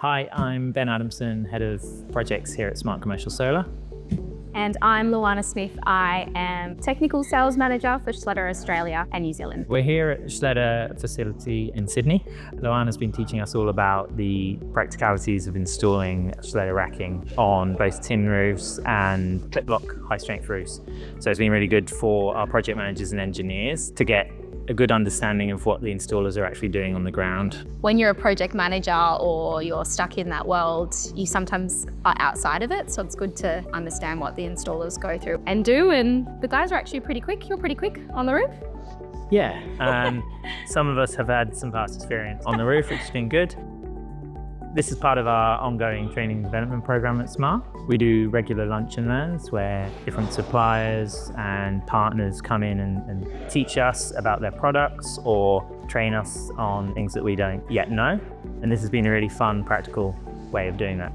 Hi, I'm Ben Adamson, Head of Projects here at Smart Commercial Solar. And I'm Lowana Smith. I am Technical Sales Manager for Schletter Australia and New Zealand. We're here at Schletter facility in Sydney. Loana's been teaching us all about the practicalities of installing Schletter racking on both tin roofs and clip block high strength roofs. So it's been really good for our project managers and engineers to get a good understanding of what the installers are actually doing on the ground. When you're a project manager or you're stuck in that world, you sometimes are outside of it. So it's good to understand what the installers go through and do. And the guys are actually pretty quick. You're pretty quick on the roof. Yeah, some of us have had some past experience on the roof, which has been good. This is part of our ongoing training and development program at Smart. We do regular lunch and learns where different suppliers and partners come in and teach us about their products or train us on things that we don't yet know. And this has been a really fun, practical way of doing that.